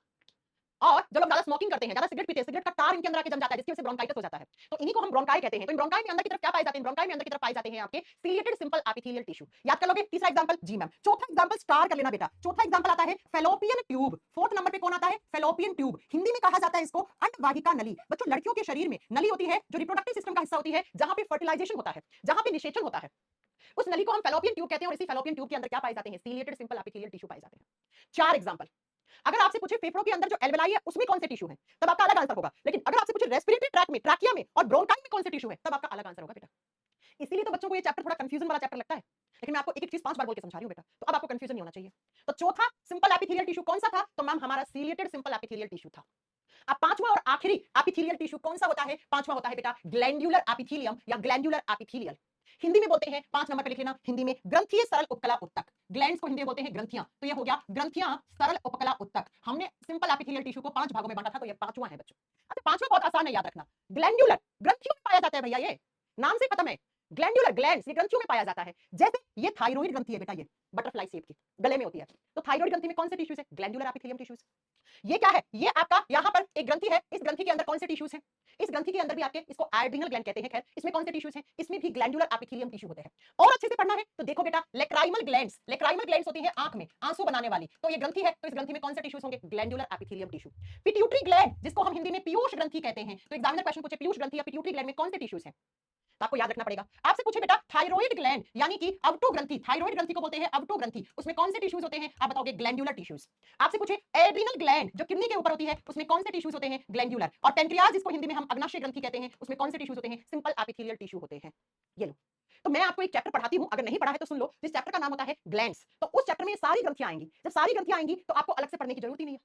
और जो लोग ज्यादा स्मोकिंग करते हैं, ज्यादा सिगरेट पीते हैं, सिगरेट का तार इनके अंदर आके जम जाता है जिसकी वजह से ब्रोंकाइटिस हो जाता है, तो इन्हीं को हम ब्रोंकाई कहते हैं। तो इन ब्रोंकाई में अंदर की तरफ क्या पाए जाते हैं? ब्रोंकाई में अंदर की तरफ पाए जाते हैं आपके सीलिएटेड सिंपल एपिथेलियल टिश्यू। याद कर लोगे? तीसरा एग्जांपल, जी मैम। चौथा एग्जांपल स्टार कर लेना बेटा, चौथा एग्जांपल आता है फैलोपियन ट्यूब। फोर्थ नंबर पे कौन आता है? Fallopian tube. हिंदी में कहा जाता है इसको अंडवाहिका नली। बच्चों लड़कियों के शरीर में नली होती है जो रिप्रोडक्टिव सिस्टम का हिस्सा होती है, जहां पे फर्टिलाइजेशन होता है, जहां पे निषेचन होता है, उस नली को हम फैलोपियन ट्यूब कहते हैं। और इसी फैलोपियन ट्यूब के अंदर क्या पाए जाते हैं? सीलिएटेड सिंपल एपिथेलियल टिश्यू पाए जाते हैं। 4 एग्जांपल। अगर आपसे पूछे फेफड़ों के अंदर जो एल्वेलाई है उसमें कौन से टिश्यू हैं, तब आपका अलग आंसर होगा। लेकिन अगर आपसे पूछे रेस्पिरेटरी ट्रैक में, ट्रैकिया में और ब्रोंकाई में कौन से टिश्यू हैं, तब आपका अलग आंसर होगा बेटा। इसीलिए तो बच्चों को ये चैप्टर थोड़ा कंफ्यूजन वाला चैप्टर लगता है, लेकिन मैं आपको एक एक चीज 5 बार बोल के समझा रही हूं बेटा, तो अब आपको कंफ्यूजन नहीं होना चाहिए। तो चौथा सिंपल एपिथेलियल टिश्यू कौन सा था? तो मैम हमारा सीलिएटेड सिंपल एपिथेलियल टिश्यू था। अब पांचवा और आखिरी एपिथेलियल टिश्यू कौन सा होता है? पांचवा होता है बेटा ग्लैंड्यूलर एपिथेलियम या ग्लैंड्यूलर एपिथेलियल। हिंदी में बोलते हैं 5 नंबर पे लिख लेना, हिंदी में ग्रंथीय सरल उपकला उत्तक। ग्लैंड्स को हिंदी में बोलते हैं ग्रंथियां, तो ये हो गया ग्रंथियां सरल उपकला उत्तक। हमने सिंपल एपिथेलियल टिश्यू को 5 भागों में बांटा था, तो ये पांचवा है बच्चों। अच्छा, पांचवा बहुत आसान है याद रखना, ग्लैंड्यूलर, ग्रंथियों में पाया जाता है भैया, ये नाम से खत्म है। ग्लैंड्यूलर, ग्लैंड्स, ये ग्रंथियों में पाया जाता है। जैसे ये थायराइड ग्रंथि है बेटा, ये बटरफ्लाई शेप की गले में होती है, तो थायराइड ग्रंथि में कौन से टिश्यूज है? Glandular epithelium tissues. ये क्या है? ये आपका यहाँ पर एक ग्रंथि है, इस ग्रंथि के अंदर कौन से टिश्यूज हैं? इस ग्रंथि के अंदर भी आपके इसको एड्रिनल ग्लैंड कहते हैं। खैर, इसमें कौन से टिश्यूज हैं? इसमें भी ग्लैंडुलर एपिथेलियम टिश्यू होते हैं। और अच्छे से पढ़ना है तो देखो बेटा, लेक्राइमल ग्लैंड्स, लेक्राइमल ग्लैंड्स होती है आंख में आंसू बनाने वाली, तो ये ग्रंथि है, तो इस ग्रंथि में कौन से टिश्यूज होंगे? Glandular epithelium tissue. Pituitary gland, जिसको हम हिंदी में पीयूष ग्रंथि कहते हैं, तो एग्जामिनर क्वेश्चन पूछे पीयूष ग्रंथि या पिट्यूटरी ग्लैंड में कौन से टिश्यूज हैं, तो आपको याद रखना पड़ेगा। आपसे पूछे बेटा थायराइड ग्लैंड यानी कि अवटो ग्रंथि, थायराइड ग्रंथि को बोलते हैं अवटो ग्रंथि, उसमें कौन से टिश्यूज होते हैं? आप बताओगे ग्लैंडुलर टिश्यूज। आपसे पूछे एड्रिनल ग्लैंड, जो किडनी के ऊपर होती है, उसमें कौन से टिश्यूज होते हैं? ग्लैंडुलर। और पेनक्रियाज, जिसको हिंदी में हम अग्नाशय ग्रंथि कहते हैं, उसमें कौन से टिश्यूज होते हैं? सिंपल एपिथेलियल टिश्यू होते हैं। ये लो, तो मैं आपको एक चैप्टर पढ़ाती हूं, अगर नहीं पढ़ा है तो सुन लो, जिस चैप्टर का नाम होता है ग्लैंड्स, तो उस चैप्टर में ये सारी ग्रंथियां आएंगी। जब सारी ग्रंथियां आएंगी तो आपको अलग से पढ़ने की जरूरत ही नहीं है।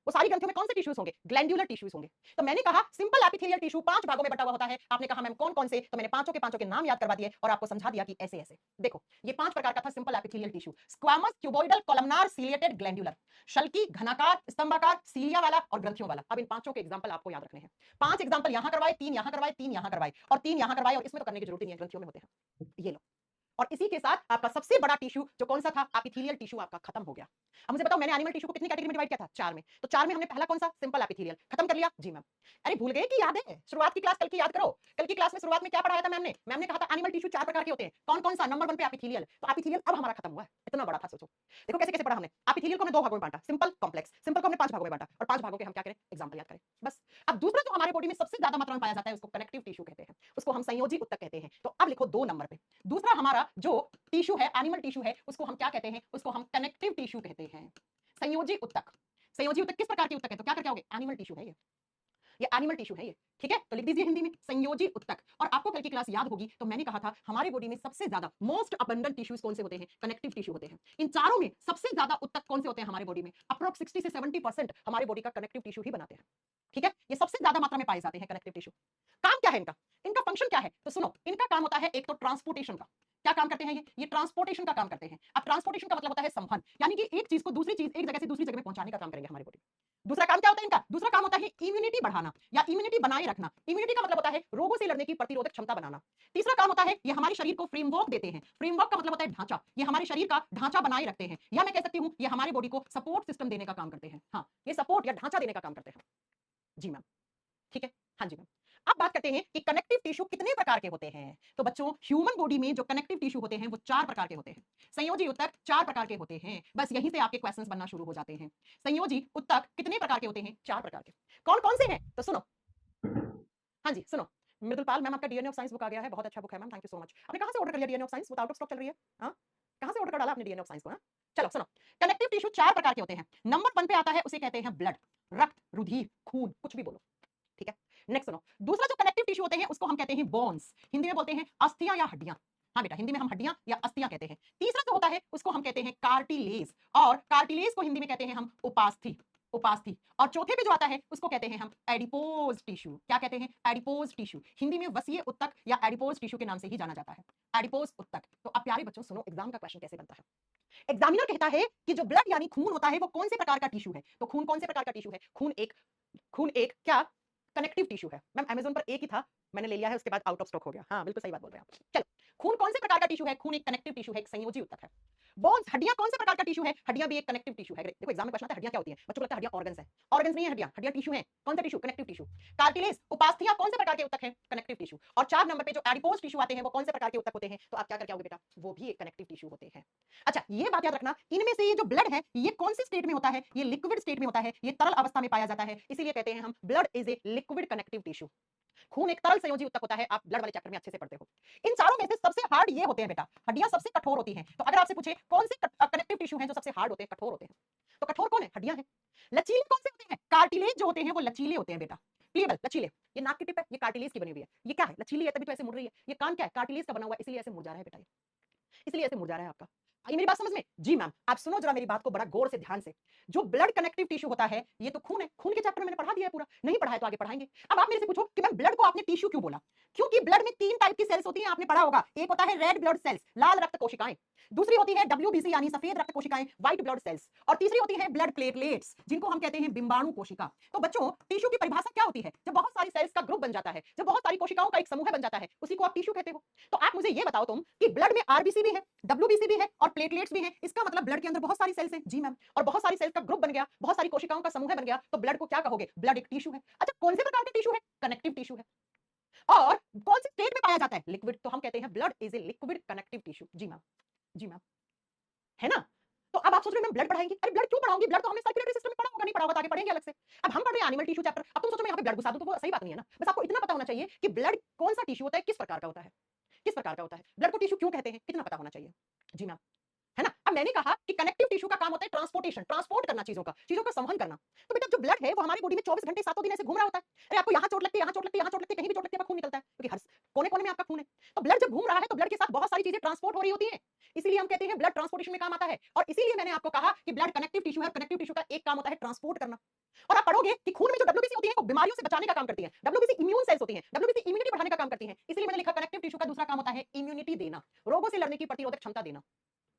वो सारी ग्रंथियों में कौन से टिश्यूज होंगे? ग्लैंडुलर टिश्यूज होंगे। तो मैंने कहा सिंपल एपिथेलियल टिश्यू 5 भागों में बटा हुआ होता है। आपने कहा मैम कौन कौन से, तो मैंने पांचों के नाम याद करवा दिए और आपको समझा दिया कि ऐसे ऐसे। देखो, ये 5 प्रकार का था simple epithelial tissue. Squamous, cuboidal, columnar, ciliated, glandular. शल्की, घनाकार, स्तंभाकार, सीलिया वाला और ग्रंथियों वाला। अब इन पांचों के एग्जांपल आपको याद रखने हैं। 5 एग्जांपल यहां करवाए, 3 यहां करवाए, 3 यहां करवाए और 3 यहां करवाए, और इसमें तो करने की जरूरत ही नहीं है, ग्रंथियों में होते हैं। ये लो, और इसी के साथ आपका सबसे बड़ा टिश्यू जो कौन सा था? एपिथेलियल टिश्यू आपका खत्म हो गया। अब मुझे बताओ, मैंने एनिमल टिश्यू को कितनी कैटेगरी में डिवाइड किया था? 4 में। तो 4 में हमने पहला कौन सा? Simple epithelial. खत्म कर लिया जी मैम। अरे भूल गए कि याद है? शुरुआत की क्लास कल की याद करो। कल की क्लास में शुरुआत में क्या पढ़ाया था मैम ने? मैम ने कहा था एनिमल टिश्यू 4 प्रकार के होते हैं। कौन कौन सा? नंबर 1 पे एपिथेलियल। तो एपिथेलियल अब हमारा खत्म हुआ है। इतना बड़ा था, सोचो। देखो कैसे कैसे पढ़ा हमने। एपिथेलियल को हमने 2 भागों में बांटा, सिंपल, कॉम्प्लेक्स। सिंपल को हमने 5 भागों में बांटा और 5 भागों के हम क्या करें? एग्जांपल याद करें, बस। अब दूसरा जो हमारे बॉडी में सबसे ज्यादा मात्रा में पाया जाता है, उसको कनेक्टिव टिश्यू कहते हैं, उसको हम संयोजी उत्तक कहते हैं। तो अब लिखो 2 नंबर पे। दूसरा हमारा जो टिश्यू है, एनिमल टिश्यू है, उसको हम क्या कहते हैं? उसको हम कनेक्टिव टिश्यू कहते हैं। संयोजी उत्तक। संयोजी उत्तक किस प्रकार के उत्तक है? तो क्या करके आओगे? एनिमल टिश्यू है ये एनिमल टिश्यू है ये, ठीक है? तो लिख दीजिए हिंदी में संयोजी उत्तक। और आपको कल की क्लास याद होगी तो मैंने कहा था हमारे बॉडी में सबसे ज्यादा मोस्ट अबंडेंट टिश्यूज कौन से होते हैं? कनेक्टिव टिश्यू होते हैं। इन चारों में सबसे ज्यादा उत्तक कौन से होते हैं हमारे बॉडी में? अप्रोक्स 60 से 70% हमारे बॉडी का कनेक्टिव टिश्यू ही बनाते हैं, ठीक है? ये सबसे ज्यादा मात्रा में पाए जाते हैं कनेक्टिव टिश्यू। काम क्या है इनका? इनका फंक्शन क्या है? तो सुनो, इनका काम होता है एक तो ट्रांसपोर्टेशन का। क्या काम करते हैं ये ट्रांसपोर्टेशन का काम करते हैं। अब ट्रांसपोर्टेशन का मतलब होता है संवहन, यानी कि एक चीज को दूसरी चीज, एक जगह से दूसरी जगह में पहुंचाने का काम करेंगे हमारी बॉडी। दूसरा काम क्या होता है इनका? दूसरा काम होता है इम्यूनिटी बढ़ाना या इम्यूनिटी बनाए रखना। इम्यूनिटी का मतलब होता है रोगों से लड़ने की प्रतिरोधक क्षमता बनाना। तीसरा काम होता है ये हमारे शरीर को फ्रेमवर्क देते हैं। फ्रेमवर्क का मतलब होता है ढांचा, ये हमारे शरीर का ढांचा बनाए रखते हैं, या मैं कह सकती हूं ये हमारी बॉडी को सपोर्ट सिस्टम देने का काम करते हैं। हाँ, ये सपोर्ट या ढांचा देने का काम करते हैं। जी मैम, ठीक है, हाँ जी मैम। अब बात करते हैं कि कनेक्टिव टिश्यू कितने प्रकार के होते हैं। तो बच्चों, ह्यूमन बॉडी में जो कनेक्टिव टिश्यू होते हैं वो 4 प्रकार के होते हैं। संयोजी उत्तक 4 प्रकार के होते हैं। बस यहीं से आपके क्वेश्चंस बनना शुरू हो जाते हैं। संयोजी उत्तक कितने प्रकार के होते हैं? 4 प्रकार के। कौन कौन से हैं? तो सुनो, हाँ जी सुनो, मृदुलपाल मैम आपका डीएनए ऑफ साइंस बुक आ गया है, बहुत अच्छा बुक है ma'am, thank you so much. आपने कहां से ऑर्डर कर लिया डीएनए ऑफ साइंस? वो आउट ऑफ स्टॉक चल रही है। हाँ, कहां से ऑर्डर कर डाला आपने डीएनए ऑफ साइंस को? हाँ, चलो सुनो, कनेक्टिव टिश्यू 4 प्रकार के होते हैं। नंबर 1 पे आता है, उसे कहते हैं ब्लड, रक्त, रुधिर, खून, कुछ भी बोलो, ठीक है? नेक्स्ट सुनो, दूसरा जो कनेक्टिव टिश्यू होते हैं उसको हम कहते हैं बोन्स, हिंदी में बोलते हैं अस्थियां या हड्डियां। हाँ बेटा, हिंदी में हम हड्डियां या अस्थियां कहते हैं। तीसरा जो होता है उसको हम कहते हैं कार्टिलेज, और कार्टिलेज को हिंदी में कहते हैं हम उपास्थि, उपास्थि। और चौथे पे जो आता है उसको कहते हैं हम एडिपोज टिश्यू। क्या कहते हैं? Adipose tissue. हिंदी में वसीय उत्तक या एडिपोज टिश्यू के नाम से ही जाना जाता है, एडिपोज उत्तक। तो अब प्यारे बच्चों सुनो, एग्जाम का क्वेश्चन कैसे बनता है। एग्जामिनर कहता है कि जो ब्लड यानी खून होता है वो कौन से प्रकार का टिश्यू है। तो खून कौन से प्रकार का टिश्यू है? खून एक क्या कनेक्टिव टिश्यू है। मैम अमेज़न पर एक ही था, मैंने ले लिया है, उसके बाद आउट ऑफ स्टॉक हो गया। हाँ बिल्कुल सही बात बोल रहे हैं आप। चलो, खून कौन से प्रकार का टिश्यू है? खून एक कनेक्टिव टिश्यू है, एक संयोजी उत्तक है। बोन्स, हड्डियां कौन से प्रकार का टिश्यू है? हड्डियां भी एक कनेक्टिव टिश्यू है। देखो एग्जाम में क्वेश्चन आता है हड्डियां क्या होती हैं, बच्चों को लगता है हड्डियां ऑर्गन्स है। ऑर्गन्स नहीं है हड्डियां, हड्डियां टिश्यू है। कौन सा टिश्यू? Connective tissue. कार्टिलेज, उपास्थियां कौन से प्रकार के उत्तक है? Connective tissue. और 4 नंबर पे जो एडिपोज टिश्यू आते हैं वो कौन से प्रकार के उत्तक होते हैं? तो आप क्या करके आओगे बेटा? वो भी एक कनेक्टिव टिश्यू होते हैं। अच्छा, ये बात याद रखना, इनमें से ये जो ब्लड है ये कौन सी स्टेट में होता है? ये लिक्विड स्टेट में होता है, ये तरल अवस्था में पाया जाता है, इसीलिए कहते हैं हम blood is a liquid connective tissue. खून एक तरल संयोजी उत्तक होता है, आप ब्लड वाले चैप्टर में अच्छे से पढ़ते हो। इन चारों में से सबसे हार्ड ये होते हैं बेटा, हड्डियां सबसे कठोर होती हैं। तो अगर आपसे पूछे कौन से कनेक्टिव टिश्यू हैं जो सबसे हार्ड होते हैं, कठोर होते हैं, तो कठोर कौन है? हड्डियां हैं। लचीले कौन से होते हैं? कार्टिलेज जो होते हैं वो लचीले होते हैं बेटा, प्लीएबल, लचीले। ये नाक की टिप है, ये कार्टिलेज की बनी हुई है। ये क्या है? लचीली है तभी तो ऐसे मुड़ रही है। ये कान क्या है? कार्टिलेज का बना हुआ है, इसलिए ऐसे मुड़ जा रहा है बेटा, ये इसलिए ऐसे मुड़ जा रहा है आपका। आई मेरी बात समझ में? जी मैम, आप सुनो जरा मेरी बात को बड़ा गौर से ध्यान से। जो ब्लड कनेक्टिव टिश्यू होता है, ये तो खून है। खून के चैप्टर में मैंने पढ़ा दिया है पूरा। नहीं पढ़ा है तो आगे पढ़ाएंगे। अब आप मेरे से पूछो कि मैम ब्लड को आपने टिश्यू क्यों बोला? क्योंकि ब्लड में 3 टाइप की सेल्स होती हैं, आपने पढ़ा होगा। एक होता है रेड ब्लड सेल्स, लाल रक्त कोशिकाएं। दूसरी होती है डब्ल्यूबीसी यानी सफेद रक्त कोशिकाएं, व्हाइट ब्लड सेल्स। और तीसरी होती है ब्लड प्लेटलेट्स, जिनको हम कहते हैं बिंबाणु कोशिका। तो बच्चों, टिश्यू की परिभाषा क्या होती है? जब बहुत सारी सेल्स का ग्रुप बन जाता है, जब बहुत सारी कोशिकाओं का एक समूह बन जाता है, उसी को आप टिश्यू कहते हो। तो आप मुझे ये बताओ तुम कि ब्लड में आरबीसी भी है, डब्ल्यूबीसी भी है और प्लेटलेट्स भी है। इसका मतलब ब्लड के अंदर बहुत सारी सेल्स हैं। जी मैम, और बहुत सारी सेल्स का ग्रुप बन गया, बहुत सारी कोशिकाओं का समूह बन गया, तो ब्लड को क्या कहोगे? ब्लड एक टिश्यू है। अच्छा, कौन से प्रकार के टिश्यू है? कनेक्टिव टिश्यू है। और कौन से स्टेट में पाया जाता है? लिक्विड। तो हम कहते हैं blood is a liquid connective tissue. जी मैम, जी मैम, है ना? तो अब आप सोच रहे हो मैं ब्लड पढ़ाएंगे? अरे ब्लड क्यों पढ़ाऊंगी? ब्लड तो हमने सर्कुलेटरी सिस्टम में पढ़ा होगा, नहीं पढ़ा होगा तो आगे पढ़ेंगे अलग से। अब हम पढ़ रहे हैं एनिमल टिश्यू चैप्टर। अब तुम सोचो मैं यहाँ पे ब्लड घुसा दूं तो वो सही बात नहीं है ना। बस आपको इतना पता होना चाहिए कि ब्लड कौन सा टिश्यू होता है, किस प्रकार का होता है, किस प्रकार का होता है, ब्लड को टिश्यू क्यों कहते हैं, इतना पता होना चाहिए। जी मैम, है ना? अब मैंने कहा कि कनेक्टिव टिश्यू का काम होता है ट्रांसपोर्टेशन, ट्रांसपोर्ट करना चीजों का संवहन करना। तो बेटा जो ब्लड है वो हमारी बॉडी में 24 घंटे सातों दिन ऐसे घूम रहा होता है। अरे आपको यहाँ चोट लगती है, यहाँ चोट लगती है, यहाँ चोट लगती है, कहीं भी चोट लगती है, खून निकलता है, क्योंकि हर कोने कोने में आपका खून है। तो ब्लड जब घूम रहा है तो ब्लड के साथ बहुत सारी चीजें ट्रांसपोर्ट हो रही होती है, इसीलिए हम कहते हैं ब्लड ट्रांसपोर्टेशन में काम आता है। और इसीलिए मैंने आपको कहा कि ब्लड कनेक्टिव टिश्यू है। कनेक्टिव टिश्यू का एक काम होता है ट्रांसपोर्ट करना। और आप पढ़ोगे कि खून में जो डब्ल्यूबीसी होती है वो बीमारियों से बचाने का काम करती है। डब्ल्यूबीसी इम्यून सेल्स होती हैं, डब्ल्यूबीसी इम्यूनिटी बढ़ाने का काम करती हैं। इसलिए मैंने लिखा कनेक्टिव टिश्यू का दूसरा काम होता है इम्यूनिटी देना, रोगों से लड़ने की प्रतिरोधक क्षमता देना।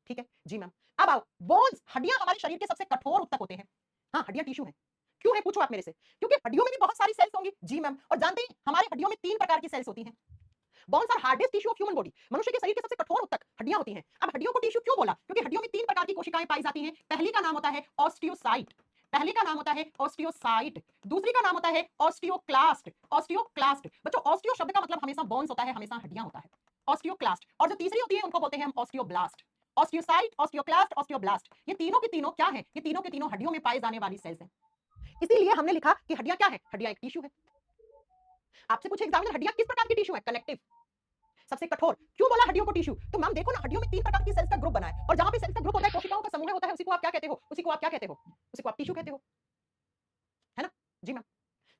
ठीक है जी मैम। अब आओ, बोन्स, हड्डियां हमारे शरीर के सबसे कठोर ऊतक होते हैं। हाँ, हड्डियां टिश्यू हैं। क्यों है पूछो आप मेरे से? क्योंकि हड्डियों में भी बहुत सारी सेल्स होंगी। जी मैम, और जानते हैं हमारे हड्डियों में 3 प्रकार की सेल्स होती हैं। Bones are hardest tissue of human body. मनुष्य के शरीर के सबसे कठोर ऊतक हड्डियां होती हैं। अब हड्डियों को टिश्यू क्यों बोला? क्योंकि हड्डियों में 3 प्रकार की कोशिकाएं पाई जाती हैं। पहली का नाम होता है ऑस्टियोसाइट, पहले का नाम होता है ऑस्टियोसाइट, दूसरी का नाम होता है ऑस्टियोक्लास्ट। ऑस्टियोक्लास्ट बच्चों, ऑस्टियो शब्द का मतलब हमेशा बोन्स होता है, हमेशा हड्डियां होता है। ऑस्टियोक्लास्ट। और जो तीसरी होती है उनको बोलते हैं हम ऑस्टियोब्लास्ट। ऑस्टियोसाइट, ऑस्टियोक्लास्ट, ऑस्टियोब्लास्ट, ये तीनों की तीनों क्या है? ये तीनों के तीनों हड्डियों में पाए जाने वाली सेल्स हैं। इसीलिए हमने लिखा कि हड्डियां क्या है? हड्डियां एक टिश्यू है। आपसे पूछे एग्जामिनर हड्डियां किस प्रकार की टिश्यू है? कनेक्टिव, सबसे कठोर। क्यों बोला हड्डियों को टिश्यू? तो मैम देखो ना, हड्डियों में 3 प्रकार की सेल्स का ग्रुप बना है, और जहां पे सेल्स का ग्रुप होता है, कोशिकाओं का समूह होता है, उसी को आप क्या कहते हो? उसी को आप क्या कहते हो? उसी को आप टिश्यू कहते हो, है ना? जी मैम,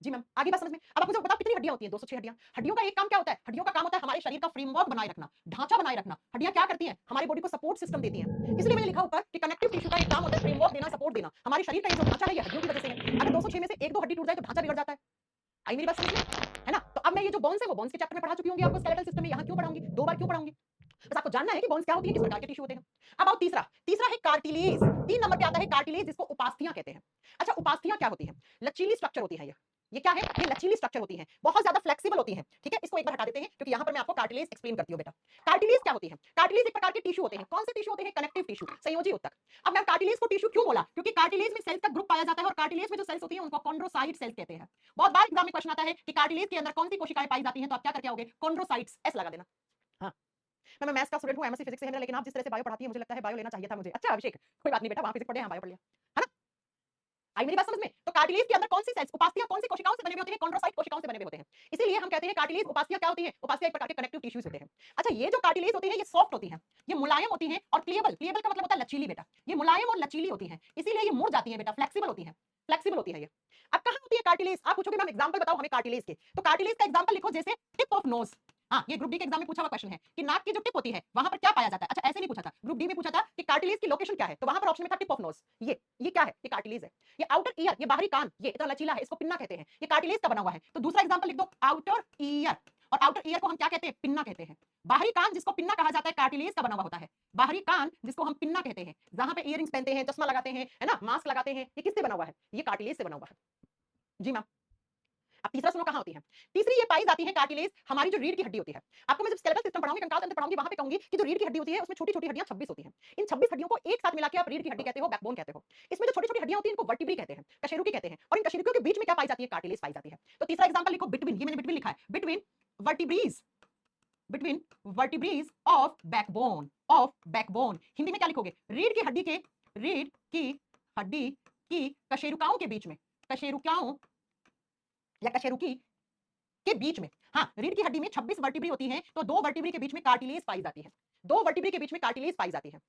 जी मैम, आगे बात समझ में? अब आप मुझे बताओ कितनी हड्डियां होती हैं? 206 हड्डियां। हड्डियों का एक काम क्या होता है? हड्डियों का काम होता है हमारे शरीर का फ्रेमवर्क बनाए रखना, ढांचा बनाए रखना। हड्डियां क्या करती हैं? हमारी बॉडी को सपोर्ट सिस्टम देती हैं। इसलिए मैंने लिखा ऊपर कि कनेक्टिव टिश्यू का एक काम होता है फ्रेमवर्क देना, सपोर्ट देना। हमारे शरीर का ये जो ढांचा है, ये हड्डियों की वजह से है। अगर 206 में से 1-2 हड्डी टूट जाए तो ढांचा बिगड़ जाता है। आई मेरी बात समझ में? है ना? तो अब मैं ये जो बोन्स है वो बोन्स के चैप्टर में पढ़ा चुकी होंगी आपको, स्केलेटल सिस्टम में। यहाँ क्यों पढ़ाऊंगी? 2 बार क्यों पढ़ाऊंगी? बस आपको जानना है कि बोन्स क्या होती है, किस प्रकार के टिश्यू होते हैं। अब आओ तीसरा, तीसरा है कार्टिलेज। 3 नंबर पे आता है कार्टिलेज, जिसको उपास्थियां कहते हैं। अच्छा, उपास्थियां क्या होती हैं? लचीली स्ट्रक्चर होती है ये क्या है? ये लचीली स्ट्रक्चर होती है, बहुत ज्यादा फ्लेक्सिबल होती है। ठीक है, इसको एक बार हटा देते हैं क्योंकि यहाँ पर मैं आपको कार्टिलेज एक्सप्लेन करती हूँ बेटा। कार्टिलेज क्या होती है? कार्टिलेज एक प्रकार के टिश्यू होते हैं। कौन से टिश्यू होते हैं? कनेक्टिव टिश्यू, संयोजी ऊतक। अब मैं कार्टिलेज को टिश्यू क्यों बोला? क्योंकि कार्टिलेज में सेल्स का ग्रुप पाया जाता है, और कार्टिलेज में जो सेल्स होती हैं उनको कॉन्ड्रोसाइट सेल्स कहते हैं। बहुत बार एग्जाम में क्वेश्चन आता है कि कार्टिलेज के अंदर कौन सी कोशिकाएं पाई जाती हैं, तो आप क्या करके आओगे? कॉन्ड्रोसाइट्स, एस लगा देना। हाँ, मैं मैथ्स का स्टूडेंट हूं, एमएससी फिजिक्स से है मेरा, लेकिन आप जिस तरह से बायो पढ़ाती है, मुझे लगता है बायो लेना चाहिए था मुझे। अच्छा अभिषेक, कोई बात नहीं बेटा, वहां फिजिक्स पढ़े, यहाँ बायो पढ़ लिया, है ना? आई मेरी बात समझ में? तो कार्टिलेज के अंदर कौन सी सेल्स, उपास्थियां कौन सी कोशिकाओं से बने हुए होते हैं? कॉन्ड्रोसाइट कोशिकाओं से बने हुए होते हैं। इसीलिए हम कहते हैं कार्टिलेज, उपास्थियां क्या होती हैं? उपास्थियां एक प्रकार के कनेक्टिव टिश्यूज होते हैं। अच्छा, ये जो कार्टिलेज होती है ये सॉफ्ट होती है, ये मुलायम होती है, और प्लिएबल, प्लिएबल का मतलब होता है लचीली बेटा। ये मुलायम और लचीली होती है, इसीलिए ये मुड़ जाती है बेटा, फ्लेक्सिबल होती है, फ्लेक्सिबल होती है ये। अब कहां होती है कार्टिलेज? आप पूछोगे मैम एग्जांपल बताओ हमें कार्टिलेज के। तो कार्टिलेज का एग्जांपल लिखो, जैसे टिप ऑफ नोज। हाँ, ये ग्रुप डी के एग्जाम में पूछा हुआ क्वेश्चन है कि नाक की जो टिप होती है वहां पर क्या पाया जाता है। अच्छा, ऐसे नहीं पूछा था, ग्रुप डी में पूछा था कि कार्टिलेज की लोकेशन क्या है, तो वहां पर ऑप्शन में था टिप ऑफ नोज। ये क्या है? ये कार्टिलेज है। ये आउटर ईयर, ये बाहरी कान, ये इतना लचीला है, इसको पिन्ना कहते हैं। ये कार्टिलेज का बना हुआ है। तो दूसरा एग्जांपल लिख दो, आउटर ईयर। और आउटर ईयर को हम क्या कहते हैं? पिन्ना कहते हैं। बाहरी कान जिसको पिन्ना कहा जाता है, कार्टिलेज का बना हुआ होता है। बाहरी कान जिसको हम पिन्ना कहते हैं, जहां पे इयररिंग्स पहनते हैं, चश्मा लगाते हैं, है ना, मास्क लगाते हैं, ये किससे बना हुआ है? ये कार्टिलेज से बना हुआ है। जी मैम। अब तीसरा सुनो कहां होती है? तीसरी ये पाई जाती है कार्टिलेज हमारी जो रीढ़ की हड्डी होती है। आपको मैं जब स्केलेटल सिस्टम पढ़ाऊंगी, कंकाल तंत्र पढ़ाऊंगी, वहां पे कहूंगी कि जो रीढ़ की हड्डी होती है उसमें छोटी छोटी हड्डियां 26 होती हैं। इन 26 हड्डियों को एक साथ मिला के आप रीढ़ की हड्डी कहते हो, बैकबोन कहते हो। इसमें जो छोटी छोटी हड्डियां होती हैं इनको वर्टिब्री कहते हैं, कशेरुकी कहते हैं। और इन कशेरुकियों के बीच में क्या पाई जाती है? कार्टिलेज पाई जाती है। तो तीसरा एग्जांपल लिखो, बिटवीन, ये मैंने बिटवीन लिखा है, between vertebrae, between vertebrae of backbone, of backbone. Hindi में क्या लिखोगे? रीढ़ की हड्डी के, रीढ़ की हड्डी की कशेरुकाओं के बीच में, कशेरुकाओं या कशेरुकी के बीच में। हाँ, रीढ़ की हड्डी में 26 वर्टिब्री होती हैं, तो 2 वर्टिब्री के बीच में कार्टिलेज पाई जाती है, 2 वर्टिब्री के बीच में कार्टिलेज पाई जाती है।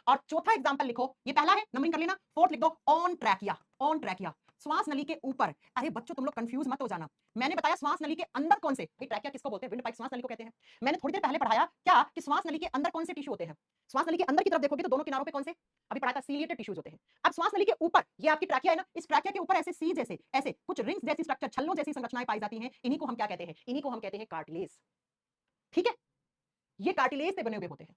और चौथा एग्जांपल लिखो, ये पहला है, नंबरिंग कर लेना। फोर्थ लिख दो, ऑन ट्रैकिया, ऑन ट्रैकिया, श्वास नली के ऊपर। अरे बच्चों तुम लोग कंफ्यूज मत हो जाना, मैंने बताया श्वास नली के अंदर कौन से, ट्रैकिया किसको बोलते हैं? विंड पाइप श्वास नली को कहते हैं। मैंने थोड़ी देर पहले पढ़ाया क्या कि श्वास नली के अंदर कौन से टिश्यू होते हैं? श्वास नली के अंदर की तरफ देखोगे तो दोनों किनारों पे कौन से, अभी पढ़ा था, सीलिएटेड टिश्यूज होते हैं। अब श्वास नली के ऊपर, ये आपकी ट्रैकिया है ना, इस ट्रैकिया के ऊपर ऐसे सी जैसे, ऐसे कुछ रिंग्स जैसी स्ट्रक्चर, छल्लों जैसी संरचनाएं पाई जाती हैं। इन्हीं को हम क्या कहते हैं, इन्हीं को हम कहते हैं कार्टिलेज। ठीक है, ये कार्टिलेज से बने हुए होते हैं।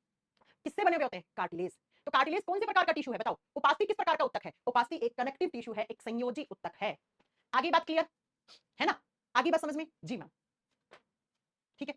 किससे बने हुए होते हैं, कार्टिलेज। तो कार्टिलेज कौन से प्रकार का टिश्यू है बताओ, उपास्थि किस प्रकार का उत्तक है, उपास्थि एक कनेक्टिव टिश्यू है, एक संयोजी उत्तक है। आगे बात क्लियर है ना, आगे बात समझ में, जी मैम। ठीक है,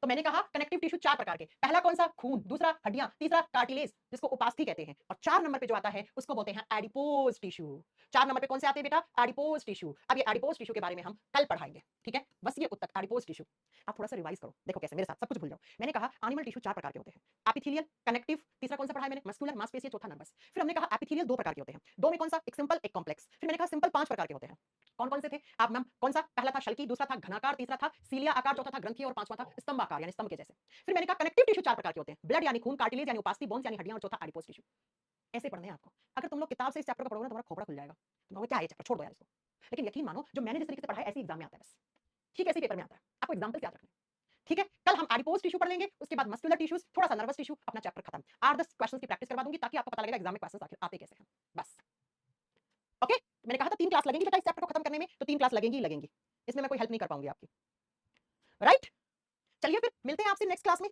तो मैंने कहा कनेक्टिव टिश्यू चार प्रकार के, पहला कौन सा, खून, दूसरा हड्डियां, तीसरा कार्टिलेज जिसको उपास्थि कहते हैं, और चार नंबर पे जो आता है उसको बोलते हैं एडिपोज टिश्यू। चार नंबर पे कौन से आते हैं बेटा, एडिपोज टिश्यू। अब ये एडिपोज टिश्यू के बारे में हम कल पढ़ाएंगे। ठीक है, बस ये उत्तक एडिपोज टिश्यू आप थोड़ा सा रिवाइज करो, देखो कैसे, मेरे साथ सब कुछ भूल जाओ। मैंने कहा एनिमल टिश्यू चार प्रकार के होते हैं, एपिथेलियल, कनेक्टिव, तीसरा कौन सा पढ़ा है मैंने, मस्कुलर, मांसपेशीय, चौथा नर्वस। फिर हमने कहा एपिथेलियल दो प्रकार के होते हैं, दो में कौन सा, एक सिंपल एक कॉम्प्लेक्स। फिर मैंने कहा सिंपल पांच प्रकार के होते हैं, कौन कौन से थे आप मैम, कौन सा, पहला था शल्की, दूसरा था घनाकार, तीसरा था सीलिया आकार, चौथा था ग्रंथि और पांचवा था स्तंभ आकार यानी स्तंभ के जैसे। फिर मैंने कहा कनेक्टिव टिश्यू चार प्रकार के होते हैं, ब्लड यानी खून, कार्टिलेज यानी उपास्थि, बोन्स यानी हड्डियां, और चौथा एडिपोज टिश्यू। ऐसे पढ़ने हैं आपको। अगर तुम लोग किताब से इस चैप्टर को पढ़ोगे ना तुम्हारा खोपड़ा खुल जाएगा, तुम लोग क्या है चैप्टर, छोड़ दो यार इसको। लेकिन यकीन मानो जो मैंने जिस तरीके से पढ़ा है ऐसे एग्जाम में आता है, बस ठीक ऐसे पेपर में आता है, आपको एग्जाम्पल याद रखना। ठीक है, कल हम एडिपोज टिश्यू पढ़ लेंगे, उसके बाद मस्कुलर टिश्यूज, थोड़ा सा नर्वस टिश्यू, अपना चैप्टर खत्म। 8-10 क्वेश्चंस की प्रैक्टिस करवा दूंगी ताकि आपको पता लगेगा एग्जाम में क्वेश्चंस आखिर आते कैसे हैं, बस। ओके, मैंने कहा था 3 क्लास लगेंगी बेटा इस चैप्टर को खत्म करने में, तो 3 क्लास लगेंगी ही लगेंगी, इसमें मैं कोई हेल्प नहीं कर पाऊंगी आपकी। राइट, चलिए फिर मिलते हैं आपसे नेक्स्ट क्लास में।